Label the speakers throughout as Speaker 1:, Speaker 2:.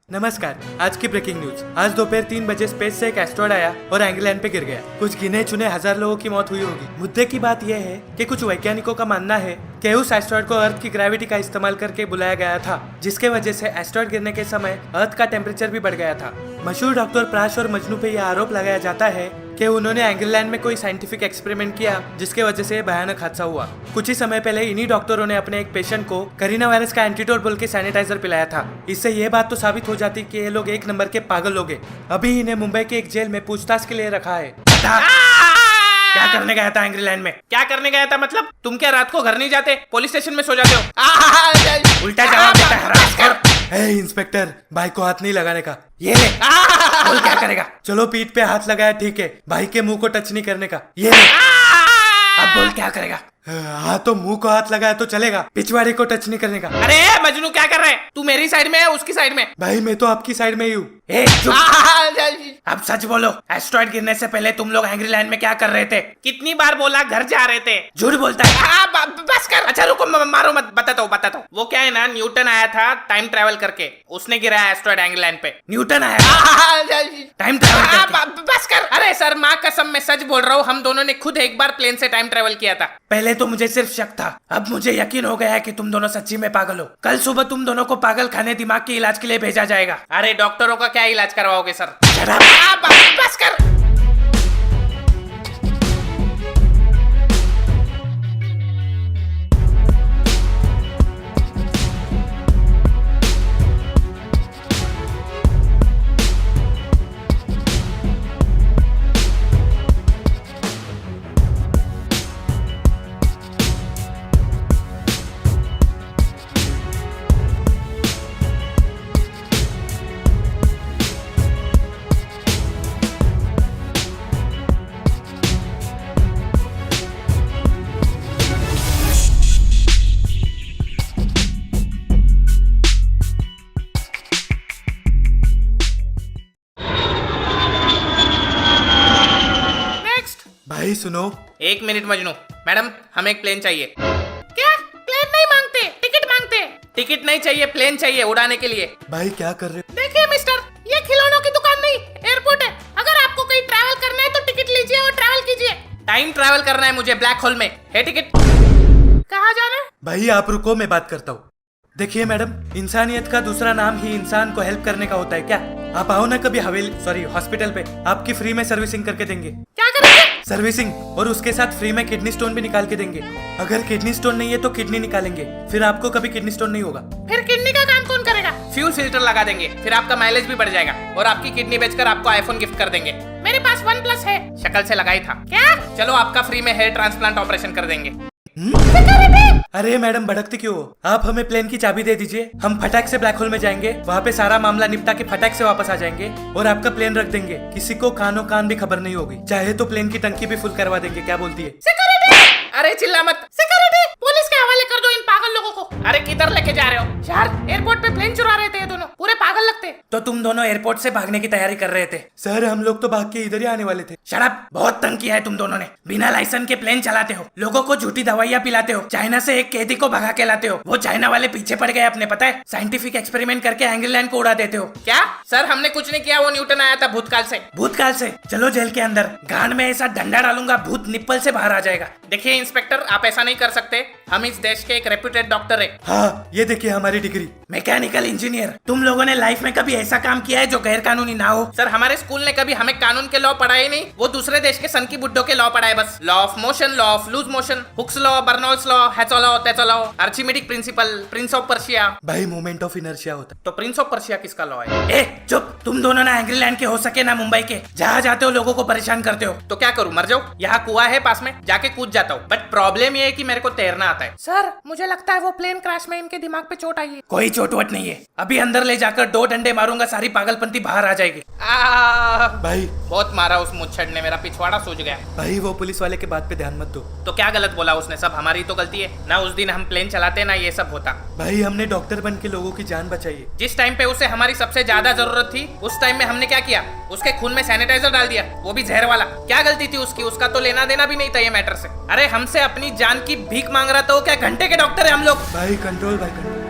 Speaker 1: नमस्कार। आज की ब्रेकिंग न्यूज। आज दोपहर 3 बजे स्पेस से एक एस्ट्रॉयड आया और एंग्लैंड पे गिर गया। कुछ गिने चुने हजार लोगों की मौत हुई होगी। मुद्दे की बात यह है कि कुछ वैज्ञानिकों का मानना है कि उस एस्ट्रॉयड को अर्थ की ग्रेविटी का इस्तेमाल करके बुलाया गया था, जिसके वजह से एस्ट्रॉयड गिरने के समय अर्थ का टेम्परेचर भी बढ़ गया था। मशहूर डॉक्टर प्राश और मजनू पे यह आरोप लगाया जाता है कि उन्होंने एंग्लैंड में कोई साइंटिफिक एक्सपेरिमेंट किया, जिसके वजह से भयानक हादसा हुआ। कुछ ही समय पहले इन्हीं डॉक्टरों ने अपने एक पेशेंट को कोरोना वायरस का एंटीडोट बोल के सैनिटाइजर पिलाया था। इससे ये बात तो साबित हो जाती कि ये लोग एक नंबर के पागल लोग हैं। अभी इन्हें मुंबई के एक जेल में पूछताछ के लिए रखा है। क्या करने गया था इंग्लैंड में?
Speaker 2: क्या करने गया था मतलब? तुम क्या रात को घर नहीं जाते, पुलिस स्टेशन में सो जाते हो?
Speaker 1: उल्टा जवाब देता है हरासकर। इंस्पेक्टर, भाई को हाथ नहीं लगाने का। ये ले।
Speaker 2: बोल क्या करेगा?
Speaker 1: चलो पीठ पे हाथ लगाया ठीक है, भाई के मुंह को टच नहीं करने का। ये ले।
Speaker 2: अब बोल क्या करेगा?
Speaker 1: हाँ तो मुंह को हाथ लगाया तो चलेगा, पिछवाड़े को टच नहीं करने का।
Speaker 2: अरे मजनू क्या कर रहे हैं? तू मेरी साइड में है उसकी साइड में?
Speaker 1: भाई मैं तो आपकी साइड में ही हूँ।
Speaker 2: अब सच बोलो, एस्ट्रॉयड गिरने से पहले तुम लोग एंग्रीलैंड में क्या कर रहे थे? कितनी बार बोला घर जा रहे थे?
Speaker 1: झूठ बोलता है।
Speaker 2: बस कर। अच्छा रुको, मारो मत, बताता हूँ। वो क्या है ना, न्यूटन आया था टाइम ट्रेवल करके, उसने गिराया एस्ट्रॉयड एंग्लैंड पे।
Speaker 1: न्यूटन आया टाइम ट्रेवल करके?
Speaker 2: बस कर। अरे सर, माँ कसम मैं सच बोल रहा हूँ, हम दोनों ने खुद एक बार प्लेन से टाइम ट्रेवल किया था।
Speaker 1: पहले तो मुझे सिर्फ शक था, अब मुझे यकीन हो गया है कि तुम दोनों सच्ची में पागल हो। कल सुबह तुम दोनों को पागल खाने दिमाग के इलाज के लिए भेजा जाएगा।
Speaker 2: अरे डॉक्टरों का क्या इलाज करवाओगे सर? बस कर।
Speaker 1: भाई सुनो।
Speaker 2: एक मिनट मजनू, मैडम हमें एक प्लेन चाहिए। क्या? प्लेन नहीं मांगते, टिकट मांगते। टिकट नहीं चाहिए, प्लेन चाहिए उड़ाने के लिए।
Speaker 1: भाई क्या कर रहे हो?
Speaker 2: देखिए मिस्टर, ये खिलौनों की दुकान नहीं, एयरपोर्ट है। अगर आपको कहीं ट्रैवल करना है तो टिकट लीजिए और ट्रैवल कीजिए। टाइम ट्रैवल करना है मुझे, ब्लैक होल में है टिकट। कहाँ जाना है?
Speaker 1: भाई आप रुको, मैं बात करता हूँ। देखिए मैडम, इंसानियत का दूसरा नाम ही इंसान को हेल्प करने का होता है क्या? आप आओ ना कभी हॉस्पिटल पे, आपकी फ्री में सर्विसिंग करके देंगे।
Speaker 2: क्या करेंगे?
Speaker 1: सर्विसिंग, और उसके साथ फ्री में किडनी स्टोन भी निकाल के देंगे। अगर किडनी स्टोन नहीं है तो किडनी निकालेंगे, फिर आपको कभी किडनी स्टोन नहीं होगा।
Speaker 2: फिर किडनी का काम कौन करेगा? फ्यूल फिल्टर लगा देंगे, फिर आपका माइलेज भी बढ़ जाएगा और आपकी किडनी बेचकर आपको आईफोन गिफ्ट कर देंगे। मेरे पास OnePlus है, शक्ल से लगाई था। क्या? चलो आपका फ्री में हेयर ट्रांसप्लांट ऑपरेशन कर देंगे।
Speaker 1: अरे मैडम भड़कती क्यों हो? आप हमें प्लेन की चाबी दे दीजिए, हम फटाक से ब्लैक होल में जाएंगे, वहाँ पे सारा मामला निपटा के फटाक से वापस आ जाएंगे और आपका प्लेन रख देंगे। किसी को कानो कान भी खबर नहीं होगी। चाहे तो प्लेन की टंकी भी फुल करवा देंगे। क्या बोलती है?
Speaker 2: सिक्योरिटी! अरे चिल्ला मत। सिक्योरिटी! पुलिस के हवाले कर दो इन पागल लोगों को। अरे किधर लेके जा रहे हो? यार एयरपोर्ट पे प्लेन चुरा रहे थे ये दोनों, पूरे पागल लगते।
Speaker 1: तो तुम दोनों एयरपोर्ट से भागने की तैयारी कर रहे थे? सर हम लोग तो भाग के इधर ही आने वाले थे।
Speaker 2: शराब, बहुत तंग किया है तुम दोनों ने। बिना लाइसेंस के प्लेन चलाते हो, लोगों को झूठी दवाइयाँ पिलाते हो, चाइना से एक कैदी को भगा के लाते हो, वो चाइना वाले पीछे पड़ गए अपने, पता है? साइंटिफिक एक्सपेरिमेंट करके एंग्लैंड को उड़ा देते हो। क्या सर, हमने कुछ नहीं किया, वो न्यूटन आया था भूतकाल से।
Speaker 1: भूतकाल से? चलो जेल के अंदर,
Speaker 2: गांड में ऐसा डंडा डालूंगा भूत निप्पल से बाहर आ जाएगा। देखिए इंस्पेक्टर, आप ऐसा नहीं कर सकते, हम इस देश के एक रेप्यूटेड डॉक्टर है।
Speaker 1: हाँ ये देखिए हमारी डिग्री,
Speaker 2: मैकेनिकल इंजीनियर। तुम लोगों ने लाइफ में कभी ऐसा काम किया है जो गैर कानूनी ना हो? सर हमारे स्कूल ने कभी हमें कानून के लॉ पढ़ाए नहीं, वो दूसरे देश के सन की बुड्ढों के लॉ पढ़ाए बस। Law of motion, law of loose motion, Hooke's law, Bernoulli's law, हैचो लॉ, टेचो law, Archimedes principle, prince of Persia.
Speaker 1: भाई मोमेंट ऑफ इनर्शिया होता है।
Speaker 2: तो प्रिंस ऑफ पर्शिया किसका लॉ है? ए चुप, तुम दोनों ना एंग्लैंड के हो सके ना मुंबई के, जहाँ जाते हो लोगों को परेशान करते हो। तो क्या करूँ, मर जाओ? यहाँ कुआं है पास में, जाके कूद जाता हूँ। बट प्रॉब्लम ये है कि मेरे को तैरना आता है। सर मुझे लगता है वो प्लेन क्रैश में इनके दिमाग पे चोट आई है।
Speaker 1: कोई चोट वोट नहीं है, अभी अंदर ले जाकर 2 डंडे मारूंगा, सारी पागलपंती बाहर आ जाएगी।
Speaker 2: भाई बहुत मारा उस मुच्छड़ ने, मेरा पिछवाड़ा सूज गया।
Speaker 1: भाई वो पुलिस वाले के बात पे ध्यान मत दो।
Speaker 2: तो क्या गलत बोला उसने? सब हमारी तो गलती है ना, उस दिन हम प्लेन चलाते ना ये सब होता।
Speaker 1: भाई हमने डॉक्टर बन के लोगों की जान बचाई है।
Speaker 2: जिस टाइम पे उसे हमारी सबसे ज्यादा जरूरत थी, उस टाइम में हमने क्या किया? उसके खून में सैनिटाइजर डाल दिया, वो भी जहर वाला। क्या गलती थी उसकी? उसका तो लेना देना भी नहीं था ये मैटर से। अरे हमसे अपनी जान की भीख मांग रहा था वो, क्या घंटे के डॉक्टर है हम लोग?
Speaker 1: भाई कंट्रोल, भाई कंट्रोल।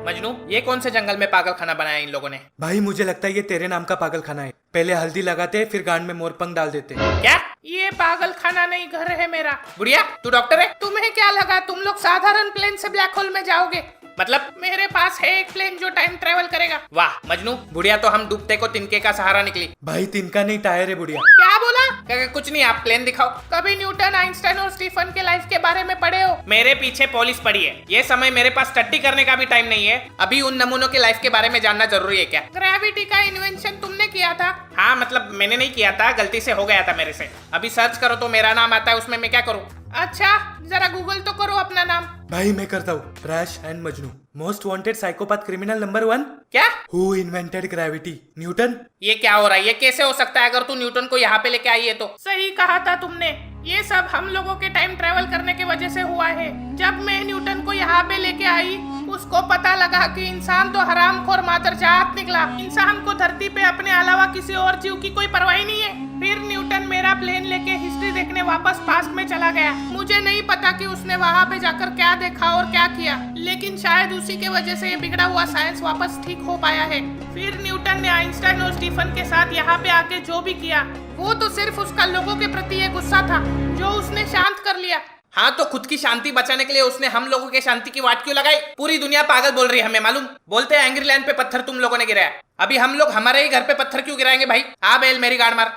Speaker 2: मजनू, ये कौन से जंगल में पागल खाना बनाया इन लोगों ने?
Speaker 1: भाई मुझे लगता है ये तेरे नाम का पागल खाना है। पहले हल्दी लगाते फिर गांड में मोरपंख डाल देते।
Speaker 2: क्या? ये पागल खाना नहीं, घर है मेरा। बुढ़िया, तू डॉक्टर है? तुम्हें क्या लगा तुम लोग साधारण प्लेन से ब्लैक होल में जाओगे? मतलब मेरे पास है एक प्लेन जो टाइम ट्रेवल करेगा। वाह मजनू, बुढ़िया तो हम डूबते को तिनके का सहारा निकली।
Speaker 1: भाई तिनका नहीं, टायर है बुढ़िया।
Speaker 2: क्या बोला? कुछ नहीं, आप प्लेन दिखाओ। कभी न्यूटन, आइंस्टाइन और स्टीफन के लाइफ के बारे में पढ़े हो? मेरे पीछे पॉलिश पड़ी है। ये समय मेरे पास स्टडी करने का भी टाइम नहीं है। अभी उन नमूनों के लाइफ के बारे में जानना जरूरी है क्या? ग्रेविटी का इन्वेंशन तुमने किया था? हाँ मतलब मैंने नहीं किया था, गलती से हो गया था मेरे से। अभी सर्च करो तो मेरा नाम आता है, उसमें मैं क्या करूँ? अच्छा जरा गूगल तो करो अपना नाम।
Speaker 1: भाई मैं करता हूँ। Rash and Majnu, most wanted psychopath criminal number 1।
Speaker 2: क्या?
Speaker 1: Who invented gravity? न्यूटन।
Speaker 2: ये क्या हो रहा है? ये कैसे हो सकता है? अगर तू न्यूटन को यहाँ पे लेके आई है तो। सही कहा था तुमने, ये सब हम लोगों के टाइम ट्रेवल करने की वजह से हुआ है। जब मैं न्यूटन को यहाँ पे लेके आई, उसको पता लगा कि इंसान तो हरामखोर मादरजात निकला। इंसान को धरती पे अपने अलावा किसी और जीव की कोई परवाह नहीं है। फिर न्यूटन मेरा प्लेन लेके हिस्ट्री देखने वापस पास्ट में चला गया। मुझे नहीं पता कि उसने वहाँ पे जाकर क्या देखा और क्या किया, लेकिन शायद उसी के वजह से ये बिगड़ा हुआ साइंस वापस ठीक हो पाया है। फिर न्यूटन ने आइंस्टाइन और स्टीफन के साथ यहाँ पे आके जो भी किया, वो तो सिर्फ उसका लोगों के प्रति एक गुस्सा था जो उसने शांत कर लिया। हाँ तो खुद की शांति बचाने के लिए उसने हम लोगों के शांति की वाट क्यों लगाई? पूरी दुनिया पागल बोल रही है हमें मालूम। बोलते हैं एंग्री लैंड पे पत्थर तुम लोगों ने गिराया, अभी हम लोग हमारे ही घर पे पत्थर क्यों गिराएंगे भाई? आ बेल मेरी गाड़ मार।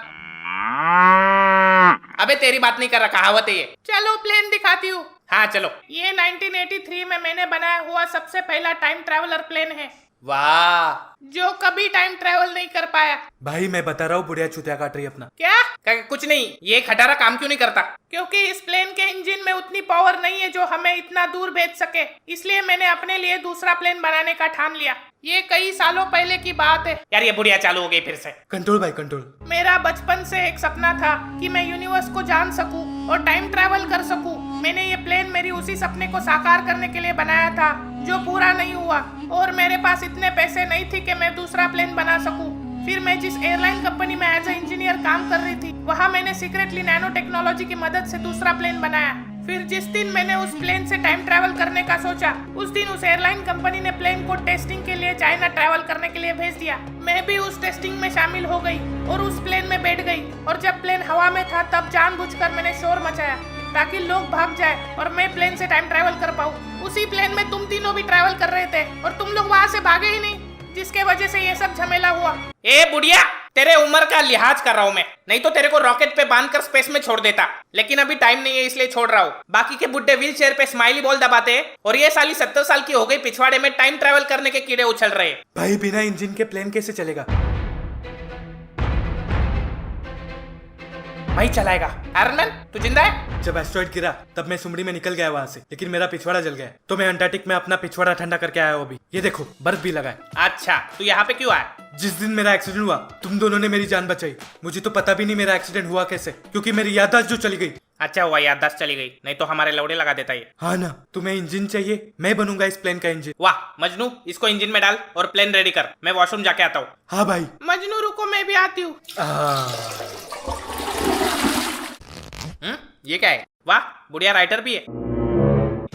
Speaker 2: अबे तेरी बात नहीं कर रहा, कहावत है ये। चलो प्लेन दिखाती हूँ। हाँ चलो। ये 1983 में मैंने बनाया हुआ सबसे पहला टाइम ट्रैवलर प्लेन है। वाह, जो कभी टाइम ट्रैवल नहीं कर पाया।
Speaker 1: भाई मैं बता रहा हूँ, बुढ़िया चुतिया काट रही है अपना।
Speaker 2: क्या? कुछ नहीं, ये खटारा काम क्यों नहीं करता? क्योंकि इस प्लेन के इंजन में उतनी पावर नहीं है जो हमें इतना दूर भेज सके, इसलिए मैंने अपने लिए दूसरा प्लेन बनाने का ठान लिया। ये कई सालों पहले की बात है। यार ये बुढ़िया चालू हो गई फिर से।
Speaker 1: कंट्रोल भाई कंट्रोल।
Speaker 2: मेरा बचपन से एक सपना था कि मैं यूनिवर्स को जान सकूं और टाइम ट्रैवल कर सकूं। मैंने ये प्लेन मेरी उसी सपने को साकार करने के लिए बनाया था जो पूरा नहीं हुआ, और मेरे पास इतने पैसे नहीं थे कि मैं दूसरा प्लेन बना सकूं। फिर मैं जिस एयरलाइन कंपनी में एज ए इंजीनियर काम कर रही थी, वहाँ मैंने सीक्रेटली नैनो टेक्नोलॉजी की मदद से दूसरा प्लेन बनाया। फिर जिस दिन मैंने उस प्लेन से टाइम ट्रैवल करने का सोचा, उस दिन उस एयरलाइन कंपनी ने प्लेन को टेस्टिंग के लिए चाइना ट्रैवल करने के लिए भेज दिया। मैं भी उस टेस्टिंग में शामिल हो गई और उस प्लेन में बैठ गई, और जब प्लेन हवा में था तब जानबूझकर मैंने शोर मचाया ताकि लोग भाग जाए और मैं प्लेन से टाइम ट्रैवल कर पाऊँ। उसी प्लेन में तुम तीनों भी ट्रैवल कर रहे थे और तुम लोग वहाँ से भागे ही नहीं, जिसके वजह से ये सब झमेला हुआ। ए बुढ़िया, तेरे उम्र का लिहाज कर रहा हूँ मैं, नहीं तो तेरे को रॉकेट पे बांधकर स्पेस में छोड़ देता, लेकिन अभी टाइम नहीं है इसलिए छोड़ रहा हूँ। बाकी के बुड्ढे व्हील चेयर पे स्माइली बॉल दबाते हैं और ये साली 70 साल की हो गई, पिछवाड़े में टाइम ट्रैवल करने के कीड़े उछल रहे हैं।
Speaker 1: भाई बिना इंजन के प्लेन कैसे चलेगा?
Speaker 2: भाई चलाएगा। आयरन तू जिंदा है?
Speaker 1: जब एस्ट्रॉइड गिरा तब मैं सुमड़ी में निकल गया वहाँ से, लेकिन मेरा पिछवाड़ा जल गया, तो मैं अंटार्कटिक में अपना पिछवाड़ा ठंडा करके आया हूँ अभी। ये देखो बर्फ भी लगा है।
Speaker 2: अच्छा तू यहाँ पे क्यों आया?
Speaker 1: जिस दिन मेरा एक्सीडेंट हुआ तुम दोनों ने मेरी जान बचाई। मुझे तो पता भी नहीं मेरा एक्सीडेंट हुआ कैसे, क्योंकि मेरी याददाश्त जो चली गई।
Speaker 2: अच्छा हुआ याददाश्त चली गई, नहीं तो हमारे लौड़े लगा देता ये।
Speaker 1: हाँ ना, तुम्हें इंजन चाहिए, मैं बनूंगा इस प्लेन का इंजन।
Speaker 2: वाह मजनू, इसको इंजन में डाल और प्लेन रेडी कर, मैं वॉशरूम जाके आता हूँ।
Speaker 1: हाँ भाई।
Speaker 2: मजनू रुको, मैं भी आती हूँ। ये क्या है? वाह बुढ़िया राइटर भी है।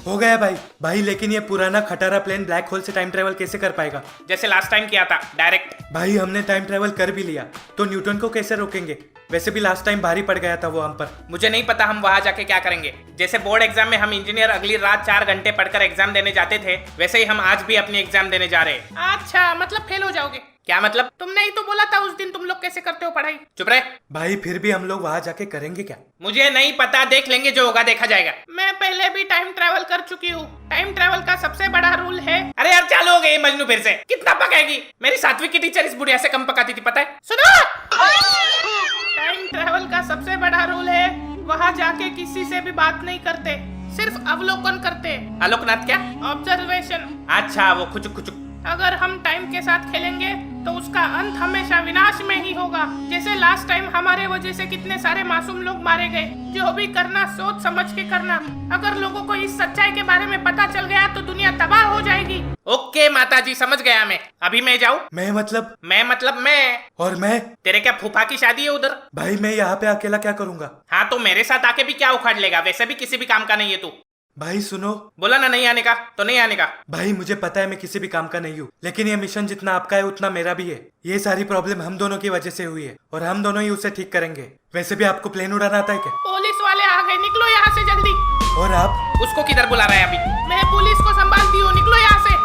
Speaker 1: हो गया भाई। भाई लेकिन ये पुराना खटारा प्लेन ब्लैक होल से टाइम ट्रेवल कैसे कर पाएगा?
Speaker 2: जैसे लास्ट टाइम किया था डायरेक्ट।
Speaker 1: भाई हमने टाइम ट्रेवल कर भी लिया तो न्यूटन को कैसे रोकेंगे? वैसे भी लास्ट टाइम भारी पड़ गया था वो हम पर।
Speaker 2: मुझे नहीं पता हम वहां जाके क्या करेंगे। जैसे बोर्ड एग्जाम में हम इंजीनियर अगली रात 4 घंटे पढ़कर एग्जाम देने जाते थे, वैसे ही हम आज भी अपनी एग्जाम देने जा रहे हैं। अच्छा मतलब फेल हो जाओगे? क्या मतलब? तुमने ही तो बोला था उस दिन तुम लोग कैसे करते हो पढ़ाई। चुप रहे।
Speaker 1: भाई फिर भी हम लोग वहाँ जाके करेंगे क्या?
Speaker 2: मुझे नहीं पता, देख लेंगे, जो होगा देखा जाएगा। मैं पहले भी टाइम ट्रैवल कर चुकी हूँ। टाइम ट्रैवल का सबसे बड़ा रूल है। अरे यार चालू हो गई मजनू फिर से, कितना पकाएगी? मेरी 7वीं की टीचर इस बुढ़िया से कम पकाती थी पता है। सुनो, टाइम ट्रैवल का सबसे बड़ा रूल है वहाँ जाके किसी से भी बात नहीं करते, सिर्फ अवलोकन करते। अवलोकनाथ क्या? ऑब्जर्वेशन। अच्छा वो खुचुक खुचुक। अगर हम टाइम के साथ खेलेंगे तो उसका अंत हमेशा विनाश में ही होगा। जैसे लास्ट टाइम हमारे वजह से कितने सारे मासूम लोग मारे गए। जो भी करना सोच समझ के करना। अगर लोगों को इस सच्चाई के बारे में पता चल गया तो दुनिया तबाह हो जाएगी। ओके माताजी, समझ गया मैं। अभी मैं जाऊँ?
Speaker 1: मैं मतलब
Speaker 2: मैं।
Speaker 1: और मैं?
Speaker 2: तेरे क्या फूफा की शादी है उधर?
Speaker 1: भाई मैं यहाँ पे अकेला क्या करूँगा?
Speaker 2: हाँ तो मेरे साथ आके भी क्या उखाड़ लेगा? वैसे भी किसी भी काम का नहीं है तू।
Speaker 1: भाई सुनो।
Speaker 2: बोला ना नहीं आने का तो नहीं आने का।
Speaker 1: भाई मुझे पता है मैं किसी भी काम का नहीं हूँ, लेकिन ये मिशन जितना आपका है उतना मेरा भी है। ये सारी प्रॉब्लम हम दोनों की वजह से हुई है और हम दोनों ही उसे ठीक करेंगे। वैसे भी आपको प्लेन उड़ाना आता है क्या?
Speaker 2: पुलिस वाले आ गए, निकलो यहाँ से जल्दी।
Speaker 1: और आप?
Speaker 2: उसको किधर बुला रहा है अभी? मैं पुलिस को संभालती हूँ, निकलो यहाँ से।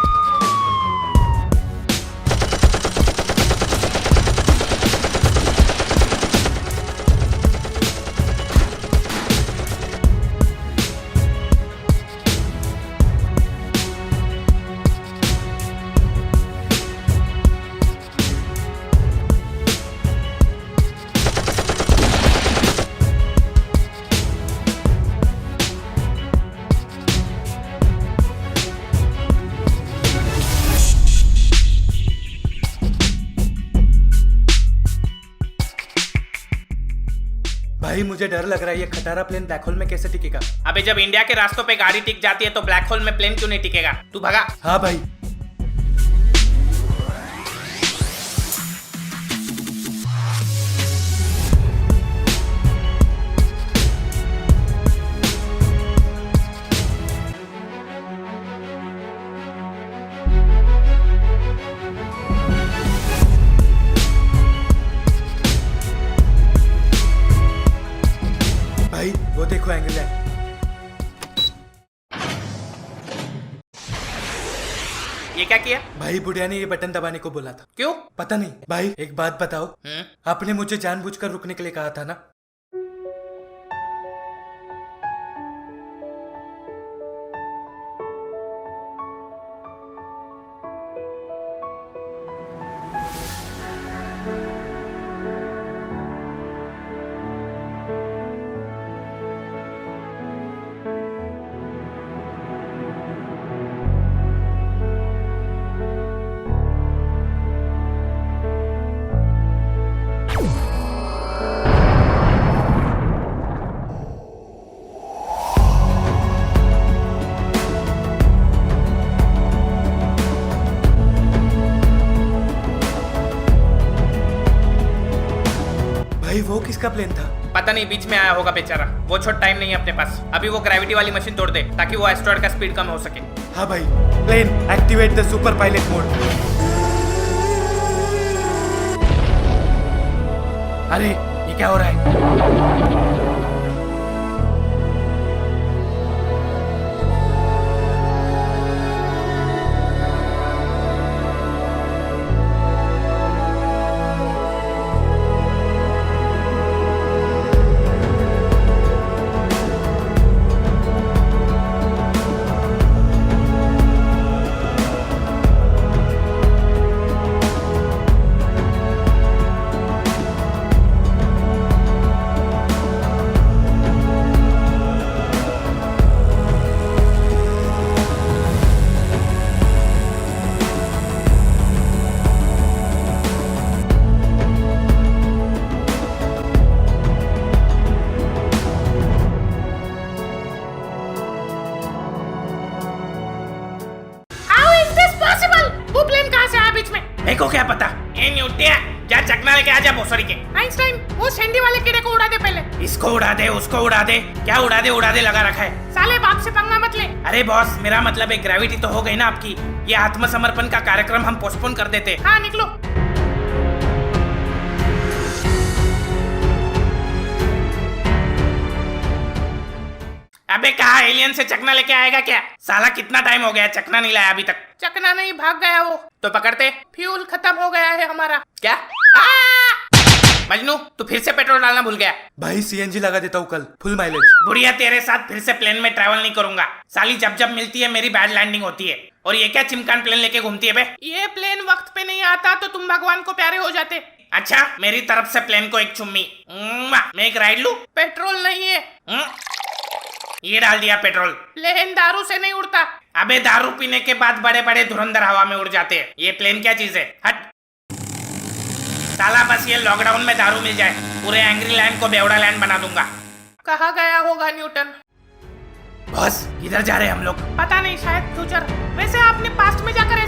Speaker 1: भाई मुझे डर लग रहा है, ये खटारा प्लेन ब्लैक होल में कैसे टिकेगा?
Speaker 2: अबे जब इंडिया के रास्तों पे गाड़ी टिक जाती है तो ब्लैक होल में प्लेन क्यों नहीं टिकेगा? तू भगा।
Speaker 1: हाँ भाई। भाई वो देखो एंगल है।
Speaker 2: ये क्या किया?
Speaker 1: भाई बुढ़िया ने ये बटन दबाने को बोला था।
Speaker 2: क्यों?
Speaker 1: पता नहीं। भाई एक बात बताओ, आपने मुझे जानबूझकर रुकने के लिए कहा था ना? भाई वो किसका प्लेन था?
Speaker 2: पता नहीं, बीच में आया होगा बेचारा। वो छोट टाइम नहीं है अपने पास। अभी वो ग्रेविटी वाली मशीन तोड़ दे ताकि वो एस्ट्रॉयड का स्पीड कम हो सके।
Speaker 1: हाँ भाई। Plane activate the super pilot mode. अरे ये क्या हो रहा है?
Speaker 2: देखो क्या पता। ए न्यूटिया, जा चकना लेके आजा भोसड़ी के। आइंस्टाइन, वो सैंडी वाले कीड़े को उड़ा दे पहले। इसको उड़ा दे, उसको उड़ा दे। क्या उड़ा दे लगा रखा है। साले बाप से पंगा मत ले। अरे बॉस, मेरा मतलब है ग्रेविटी तो हो गई ना आपकी। ये आत्मसमर्पण का कार्यक्रम हम पोस्टपोन कर देते। हाँ निकलो। अबे कहा एलियन से चकना लेके आएगा क्या? साला कितना टाइम हो गया चकना नहीं लाया अभी तक। चकना नहीं, भाग गया वो। तो पकड़ते। फ्यूल खत्म हो गया है हमारा। क्या? मजनू, तू फिर से पेट्रोल डालना भूल गया।
Speaker 1: भाई सीएनजी लगा देता हूँ कल, फुल माइलेज।
Speaker 2: बुढ़िया, तेरे साथ फिर से प्लेन में ट्रैवल नहीं करूंगा। साली जब जब मिलती है मेरी बैड लैंडिंग होती है। और ये क्या चिमकान प्लेन लेके घूमती है बे? ये प्लेन वक्त पे नहीं आता तो तुम भगवान को प्यारे हो जाते। अच्छा, मेरी तरफ से प्लेन को एक चुम्मी। मैं एक राइड लूं? पेट्रोल नहीं है। ये डाल दिया पेट्रोल। लेकिन दारू से नहीं उड़ता। अबे दारू पीने के बाद बड़े बड़े धुरंधर हवा में उड़ जाते हैं। ये प्लेन क्या चीज है? हट साला, बस ये लॉकडाउन में दारू मिल जाए, पूरे एंग्री लैंड को बेवड़ा लैंड बना दूंगा। कहाँ गया होगा न्यूटन? बस किधर जा रहे हैं हम लोग? पता नहीं, शायद फ्यूचर। वैसे आपने पास्ट में जाकर